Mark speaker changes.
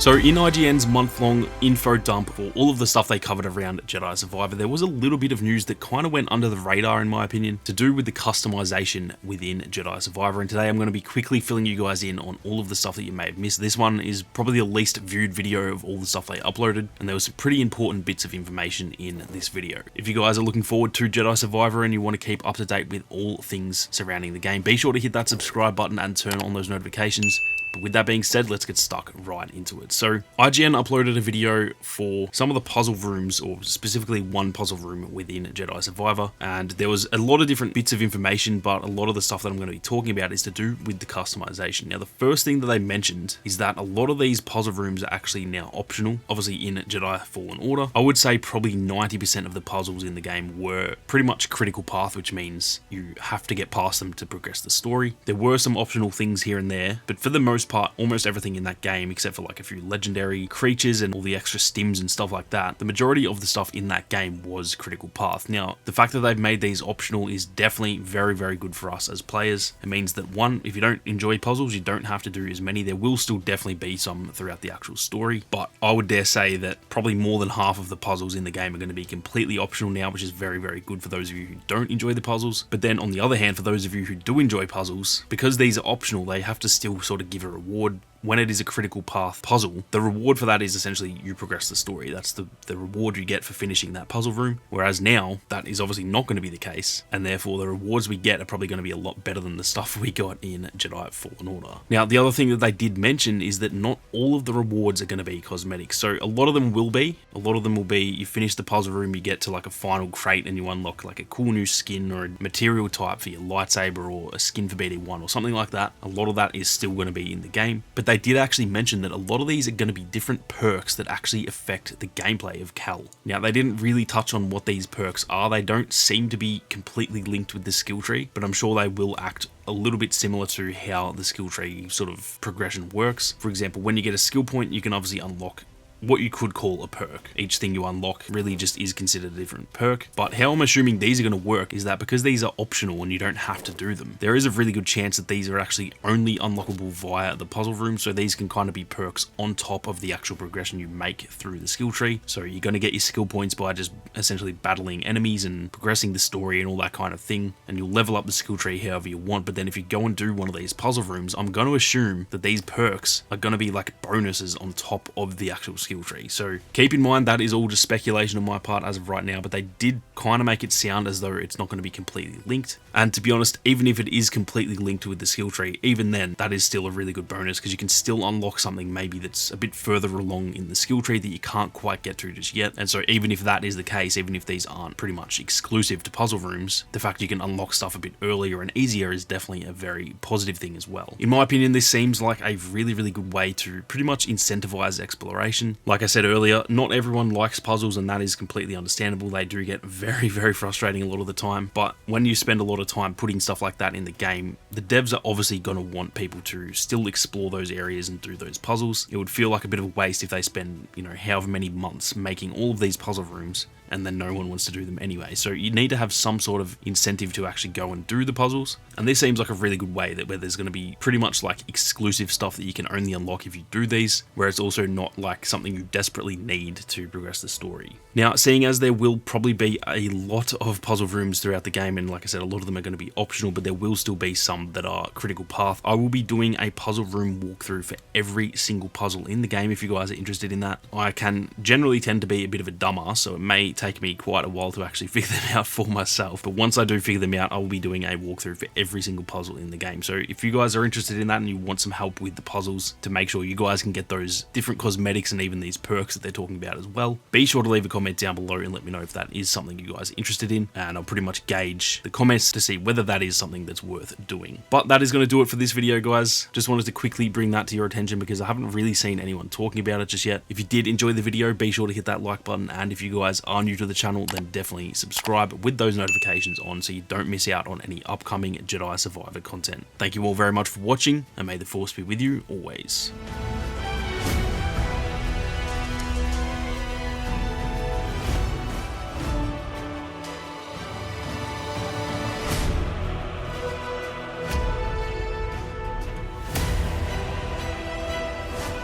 Speaker 1: So in IGN's month-long info dump for all of the stuff they covered around Jedi Survivor, there was a little bit of news that kind of went under the radar in my opinion, to do with the customization within Jedi Survivor, and today I'm going to be quickly filling you guys in on all of the stuff that you may have missed. This one is probably the least viewed video of all the stuff they uploaded, and there was some pretty important bits of information in this video. If you guys are looking forward to Jedi Survivor and you want to keep up to date with all things surrounding the game, be sure to hit that subscribe button and turn on those notifications. But with that being said, let's get stuck right into it. So IGN uploaded a video for some of the puzzle rooms, or specifically one puzzle room within Jedi Survivor, and there was a lot of different bits of information, but a lot of the stuff that I'm going to be talking about is to do with the customization. Now, the first thing that they mentioned is that a lot of these puzzle rooms are actually now optional, obviously in Jedi Fallen Order. I would say probably 90% of the puzzles in the game were pretty much critical path, which means you have to get past them to progress the story. There were some optional things here and there, but for the most part, almost everything in that game, except for like a few legendary creatures and all the extra stims and stuff like that, the majority of the stuff in that game was critical path. Now, the fact that they've made these optional is definitely very, very good for us as players. It means that one, if you don't enjoy puzzles, you don't have to do as many. There will still definitely be some throughout the actual story, but I would dare say that probably more than half of the puzzles in the game are going to be completely optional now, which is very, very good for those of you who don't enjoy the puzzles. But then on the other hand, for those of you who do enjoy puzzles, because these are optional, they have to still sort of give a reward when it is a critical path puzzle. The reward for that is essentially you progress the story. That's the reward you get for finishing that puzzle room. Whereas now, that is obviously not going to be the case, and therefore the rewards we get are probably going to be a lot better than the stuff we got in Jedi Fallen Order. Now, the other thing that they did mention is that not all of the rewards are going to be cosmetic. So a lot of them will be. A lot of them will be you finish the puzzle room, you get to like a final crate, and you unlock like a cool new skin or a material type for your lightsaber, or a skin for BD1 or something like that. A lot of that is still going to be in the game, but they did actually mention that a lot of these are going to be different perks that actually affect the gameplay of Cal. Now, they didn't really touch on what these perks are. They don't seem to be completely linked with the skill tree, but I'm sure they will act a little bit similar to how the skill tree sort of progression works. For example, when you get a skill point, you can obviously unlock what you could call a perk. Each thing you unlock really just is considered a different perk. But how I'm assuming these are going to work is that because these are optional and you don't have to do them, there is a really good chance that these are actually only unlockable via the puzzle room. So these can kind of be perks on top of the actual progression you make through the skill tree. So you're going to get your skill points by just essentially battling enemies and progressing the story and all that kind of thing. And you'll level up the skill tree however you want. But then if you go and do one of these puzzle rooms, I'm going to assume that these perks are going to be like bonuses on top of the actual skill tree. So keep in mind that is all just speculation on my part as of right now, but they did kind of make it sound as though it's not going to be completely linked. And to be honest, even if it is completely linked with the skill tree, even then that is still a really good bonus, because you can still unlock something maybe that's a bit further along in the skill tree that you can't quite get to just yet. And so even if that is the case, even if these aren't pretty much exclusive to puzzle rooms, the fact you can unlock stuff a bit earlier and easier is definitely a very positive thing as well. In my opinion, this seems like a really, really good way to pretty much incentivize exploration. Like I said earlier, not everyone likes puzzles, and that is completely understandable. They do get very, very frustrating a lot of the time, but when you spend a lot of time putting stuff like that in the game, the devs are obviously going to want people to still explore those areas and do those puzzles. It would feel like a bit of a waste if they spend, however many months making all of these puzzle rooms and then no one wants to do them anyway. So you need to have some sort of incentive to actually go and do the puzzles. And this seems like a really good way where there's going to be pretty much like exclusive stuff that you can only unlock if you do these, where it's also not like something you desperately need to progress the story. Now, seeing as there will probably be a lot of puzzle rooms throughout the game, and like I said, a lot of them are going to be optional, but there will still be some that are critical path, I will be doing a puzzle room walkthrough for every single puzzle in the game if you guys are interested in that. I can generally tend to be a bit of a dumbass, so it may take me quite a while to actually figure them out for myself, but once I do figure them out, I will be doing a walkthrough for every single puzzle in the game. So if you guys are interested in that and you want some help with the puzzles to make sure you guys can get those different cosmetics and even these perks that they're talking about as well, be sure to leave a comment down below and let me know if that is something you guys are interested in, and I'll pretty much gauge the comments to see whether that is something that's worth doing. But that is going to do it for this video, guys. Just wanted to quickly bring that to your attention because I haven't really seen anyone talking about it just yet. If you did enjoy the video, be sure to hit that like button, and if you guys are new to the channel, then definitely subscribe with those notifications on so you don't miss out on any upcoming Jedi Survivor content. Thank you all very much for watching, and may the Force be with you always.